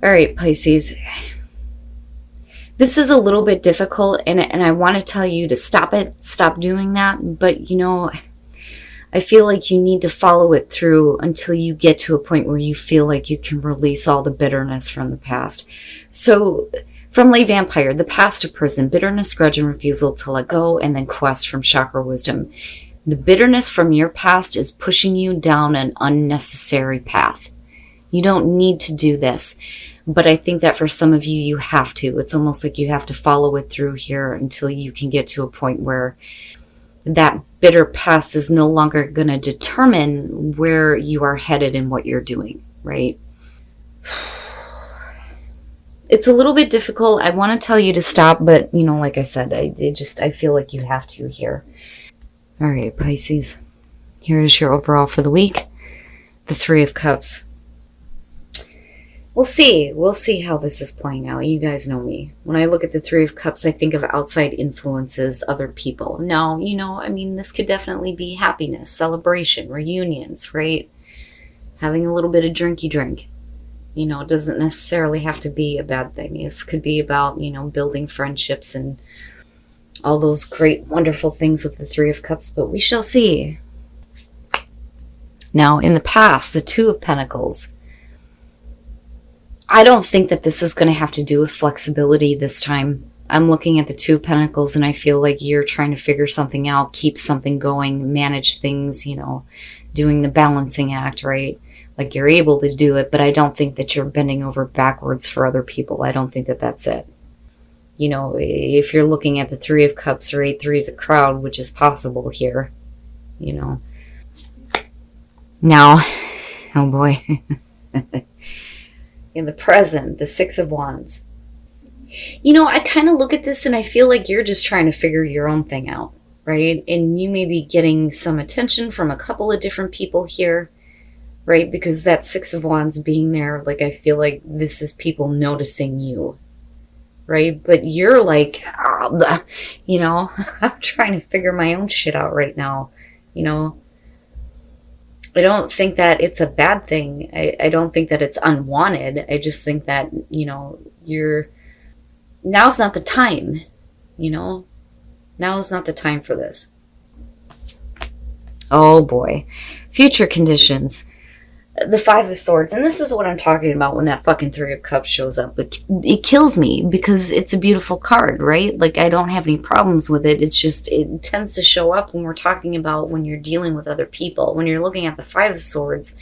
All right, Pisces. This is a little bit difficult, and I want to tell you to stop it. Stop doing that. But, you know, I feel like you need to follow it through until you get to a point where you feel like you can release all the bitterness from the past. So, from Lay Vampire, the past to prison, bitterness, grudge, and refusal to let go, and then quest from chakra wisdom. The bitterness from your past is pushing you down an unnecessary path. You don't need to do this. But I think that for some of you, you have to. It's almost like you have to follow it through here until you can get to a point where that bitter past is no longer going to determine where you are headed and what you're doing, right? It's a little bit difficult. I want to tell you to stop, but, you know, like I said, I feel like you have to here. All right, Pisces. Here is your overall for the week. The Three of Cups. We'll see. We'll see how this is playing out. You guys know me. When I look at the Three of Cups, I think of outside influences, other people. Now, you know, I mean, this could definitely be happiness, celebration, reunions, right? Having a little bit of drinky drink. You know, it doesn't necessarily have to be a bad thing. This could be about, you know, building friendships and all those great, wonderful things with the Three of Cups, but we shall see. Now, in the past, the Two of Pentacles. I don't think that this is going to have to do with flexibility this time. I'm looking at the Two of Pentacles and I feel like you're trying to figure something out, keep something going, manage things, you know, doing the balancing act, right? Like you're able to do it, but I don't think that you're bending over backwards for other people. I don't think that that's it. You know, if you're looking at the Three of Cups or 8 threes of crowd, which is possible here, you know. Now, oh boy. In the present, the Six of Wands. You know, I kind of look at this and I feel like you're just trying to figure your own thing out, right? And you may be getting some attention from a couple of different people here, right? Because that Six of Wands being there, like I feel like this is people noticing you, right? But you're like, you know, I'm trying to figure my own shit out right now, you know. I don't think that it's a bad thing. I don't think that it's unwanted. I just think that, you know, now's not the time, you know. Now is not the time for this. Oh boy. Future conditions. The Five of Swords. And this is what I'm talking about when that fucking Three of Cups shows up. It kills me because it's a beautiful card, right? Like, I don't have any problems with it. It's just, it tends to show up when we're talking about when you're dealing with other people. When you're looking at the Five of Swords,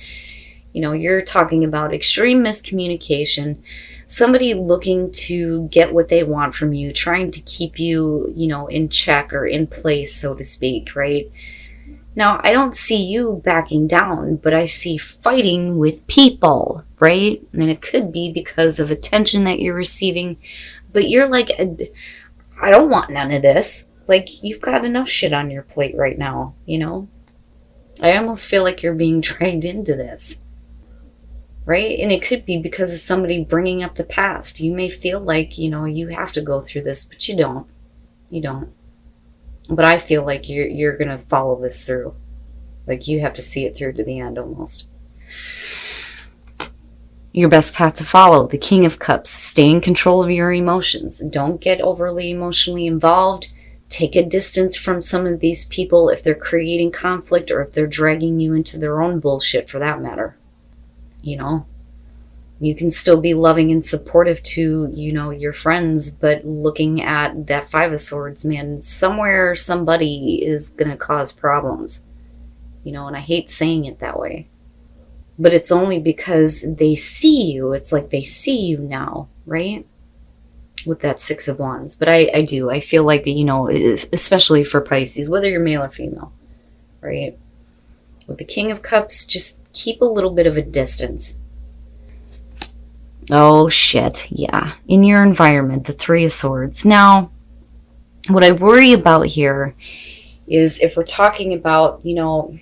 you know, you're talking about extreme miscommunication, somebody looking to get what they want from you, trying to keep you, you know, in check or in place, so to speak, right? Now, I don't see you backing down, but I see fighting with people, right? And it could be because of attention that you're receiving, but you're like, I don't want none of this. Like, you've got enough shit on your plate right now, you know? I almost feel like you're being dragged into this, right? And it could be because of somebody bringing up the past. You may feel like, you know, you have to go through this, but you don't. You don't. But I feel like you're going to follow this through. Like you have to see it through to the end almost. Your best path to follow, the King of Cups. Stay in control of your emotions. Don't get overly emotionally involved. Take a distance from some of these people if they're creating conflict or if they're dragging you into their own bullshit for that matter. You know? You can still be loving and supportive to, you know, your friends, but looking at that Five of Swords, man, somewhere somebody is going to cause problems. You know, and I hate saying it that way. But it's only because they see you. It's like they see you now, right? With that Six of Wands. But I do. I feel like, you know, especially for Pisces, whether you're male or female, right? With the King of Cups, just keep a little bit of a distance. Oh, shit. Yeah. In your environment, the Three of Swords. Now, what I worry about here is if we're talking about, you know,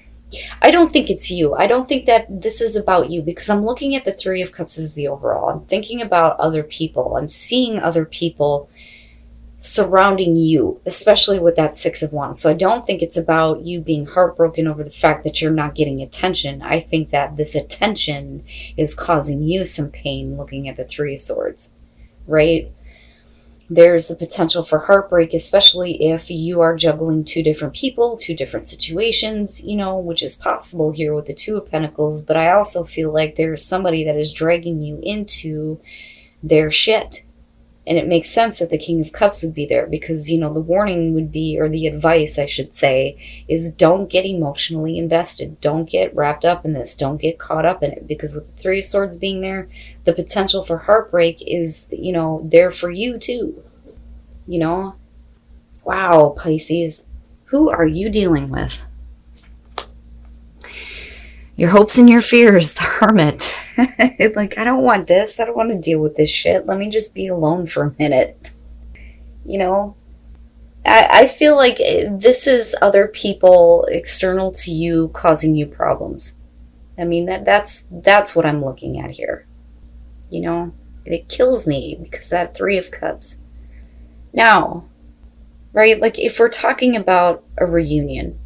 I don't think it's you. I don't think that this is about you because I'm looking at the Three of Cups as the overall. I'm thinking about other people. I'm seeing other people surrounding you, especially with that Six of Wands. So I don't think it's about you being heartbroken over the fact that you're not getting attention. I think that this attention is causing you some pain looking at the Three of Swords, right? There's the potential for heartbreak, especially if you are juggling two different people, two different situations, you know, which is possible here with the Two of Pentacles. But I also feel like there's somebody that is dragging you into their shit. And it makes sense that the King of Cups would be there because, you know, the warning would be, or the advice, I should say, is don't get emotionally invested. Don't get wrapped up in this. Don't get caught up in it. Because with the Three of Swords being there, the potential for heartbreak is, you know, there for you too. You know? Wow, Pisces. Who are you dealing with? Your hopes and your fears, the Hermit. Like, I don't want this. I don't want to deal with this shit. Let me just be alone for a minute. You know? I feel like this is other people external to you causing you problems. I mean, that's what I'm looking at here. You know? And it kills me because that Three of Cups. Now, right? Like, if we're talking about a reunion,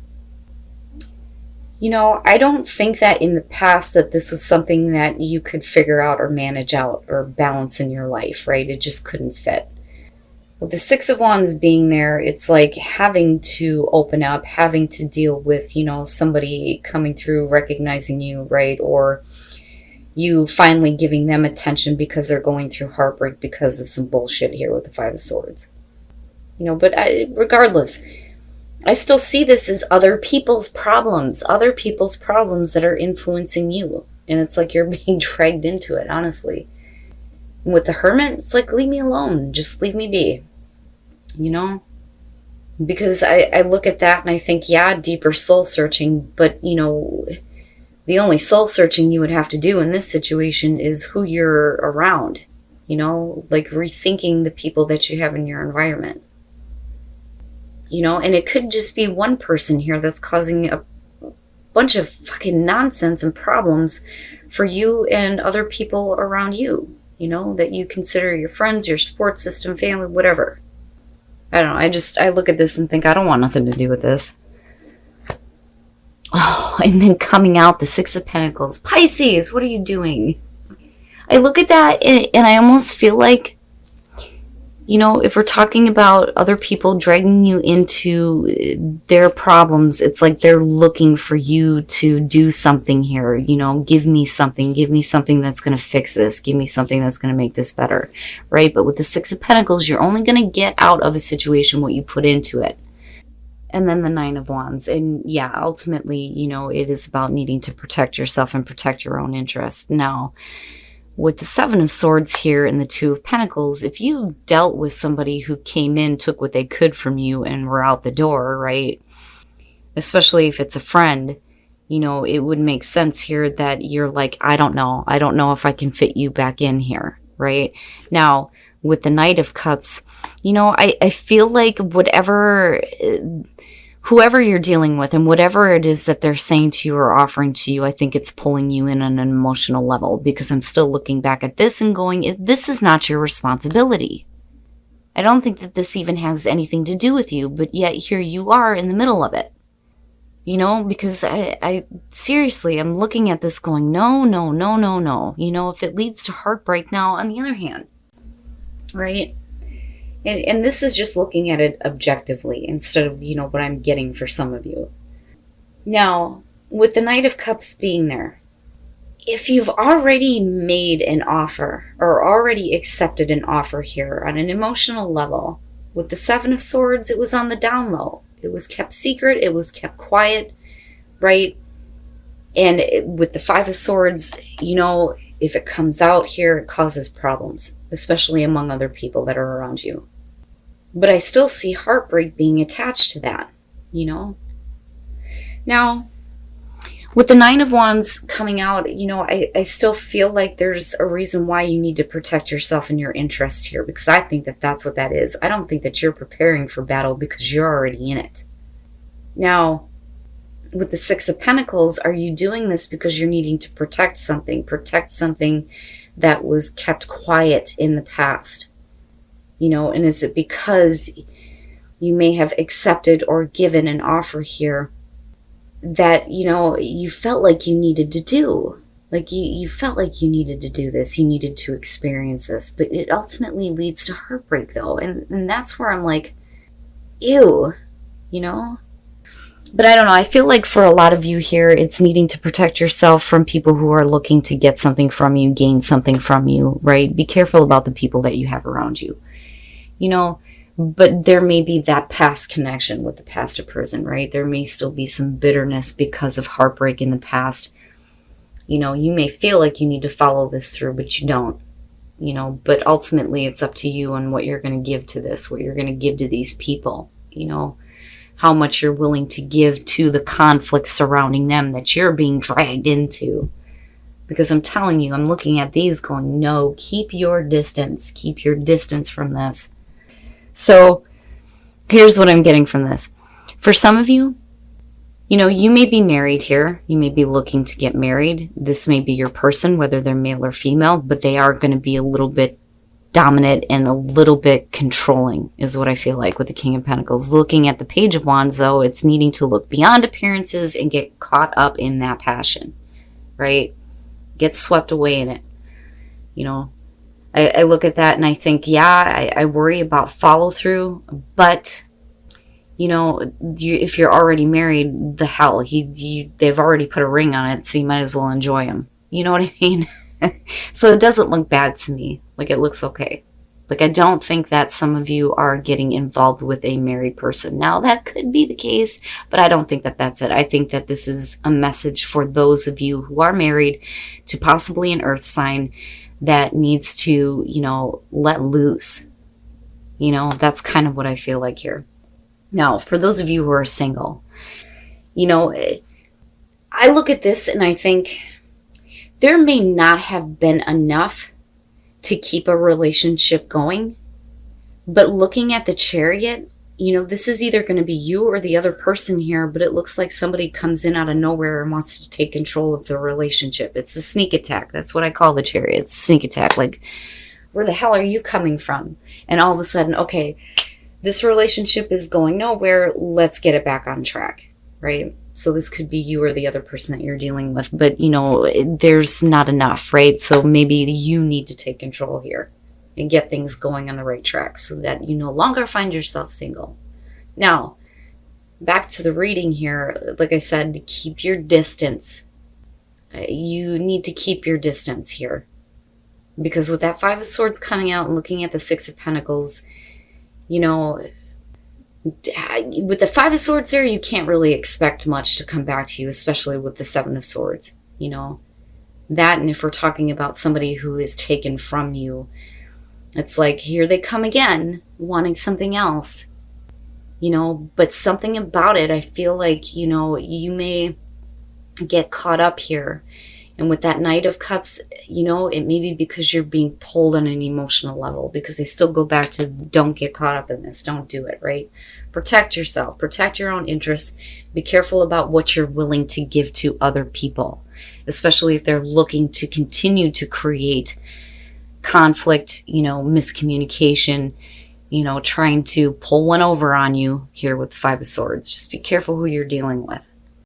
you know, I don't think that in the past that this was something that you could figure out or manage out or balance in your life, right? It just couldn't fit. With the Six of Wands being there, it's like having to open up, having to deal with, you know, somebody coming through, recognizing you, right? Or you finally giving them attention because they're going through heartbreak because of some bullshit here with the Five of Swords. You know, but regardless, I still see this as other people's problems that are influencing you. And it's like you're being dragged into it, honestly. And with the Hermit, it's like, leave me alone. Just leave me be. You know? Because I look at that and I think, yeah, deeper soul searching. But, you know, the only soul searching you would have to do in this situation is who you're around. You know? Like rethinking the people that you have in your environment. You know, and it could just be one person here that's causing a bunch of fucking nonsense and problems for you and other people around you, you know, that you consider your friends, your support system, family, whatever. I don't know. I look at this and think, I don't want nothing to do with this. Oh, and then coming out, the Six of Pentacles. Pisces, what are you doing? I look at that and I almost feel like, you know, if we're talking about other people dragging you into their problems, it's like they're looking for you to do something here. You know, give me something that's going to fix this. Give me something that's going to make this better, right? But with the Six of Pentacles, you're only going to get out of a situation what you put into it. And then the Nine of Wands. And yeah, ultimately, you know, it is about needing to protect yourself and protect your own interests. Now, with the Seven of Swords here and the Two of Pentacles, if you dealt with somebody who came in, took what they could from you and were out the door, right? Especially if it's a friend, you know, it would make sense here that you're like, I don't know if I can fit you back in here, right? Now, with the Knight of Cups, you know, I feel like whoever you're dealing with and whatever it is that they're saying to you or offering to you, I think it's pulling you in on an emotional level, because I'm still looking back at this and going, this is not your responsibility. I don't think that this even has anything to do with you, but yet here you are in the middle of it. You know, because I seriously, I'm looking at this going, no. You know, if it leads to heartbreak now, on the other hand, right? And this is just looking at it objectively instead of, you know, what I'm getting for some of you. Now, with the Knight of Cups being there, if you've already made an offer or already accepted an offer here on an emotional level, with the Seven of Swords, it was on the down low. It was kept secret. It was kept quiet, right? And with the Five of Swords, you know, if it comes out here, it causes problems, especially among other people that are around you. But I still see heartbreak being attached to that, you know? Now, with the Nine of Wands coming out, you know, I still feel like there's a reason why you need to protect yourself and your interests here, because I think that that's what that is. I don't think that you're preparing for battle because you're already in it. Now, with the Six of Pentacles, are you doing this because you're needing to protect something that was kept quiet in the past? You know, and is it because you may have accepted or given an offer here that, you know, you felt like you needed to do? Like you felt like you needed to do this, you needed to experience this, but it ultimately leads to heartbreak though. And that's where I'm like, ew, you know? But I don't know, I feel like for a lot of you here, it's needing to protect yourself from people who are looking to get something from you, gain something from you, right? Be careful about the people that you have around you, you know? But there may be that past connection with the past person, right? There may still be some bitterness because of heartbreak in the past. You know, you may feel like you need to follow this through, but you don't, you know, but ultimately it's up to you on what you're going to give to this, what you're going to give to these people, you know, how much you're willing to give to the conflict surrounding them that you're being dragged into. Because I'm telling you, I'm looking at these going, no, keep your distance from this. So here's what I'm getting from this. For some of you, you know, you may be married here. You may be looking to get married. This may be your person, whether they're male or female, but they are going to be a little bit dominant and a little bit controlling is what I feel like with the King of Pentacles. Looking at the Page of Wands, though, it's needing to look beyond appearances and get caught up in that passion, right? Get swept away in it. You know, I look at that and I think, yeah, I worry about follow through, but you know, if you're already married, the hell, they've already put a ring on it, so you might as well enjoy them. You know what I mean? So it doesn't look bad to me. Like, it looks okay. Like, I don't think that some of you are getting involved with a married person. Now, that could be the case, but I don't think that that's it. I think that this is a message for those of you who are married to possibly an earth sign that needs to, you know, let loose. You know, that's kind of what I feel like here. Now, for those of you who are single, you know, I look at this and I think there may not have been enough to keep a relationship going, but looking at the Chariot, you know, this is either going to be you or the other person here, but it looks like somebody comes in out of nowhere and wants to take control of the relationship. It's the sneak attack. That's what I call the Chariot. It's sneak attack. Like, where the hell are you coming from? And all of a sudden, okay, this relationship is going nowhere. Let's get it back on track, right? So this could be you or the other person that you're dealing with, but you know, there's not enough, right? So maybe you need to take control here and get things going on the right track so that you no longer find yourself single. Now, back to the reading here. Like I said, keep your distance. You need to keep your distance here, because with that Five of Swords coming out and looking at the Six of Pentacles, you know, with the Five of Swords there, you can't really expect much to come back to you, especially with the Seven of Swords, you know. That, and if we're talking about somebody who is taken from you, it's like, here they come again, wanting something else, you know. But something about it, I feel like, you know, you may get caught up here. And with that Knight of Cups, you know, it may be because you're being pulled on an emotional level, because they still go back to, don't get caught up in this. Don't do it, right? Protect yourself. Protect your own interests. Be careful about what you're willing to give to other people, especially if they're looking to continue to create conflict, you know, miscommunication, you know, trying to pull one over on you here with the Five of Swords. Just be careful who you're dealing with.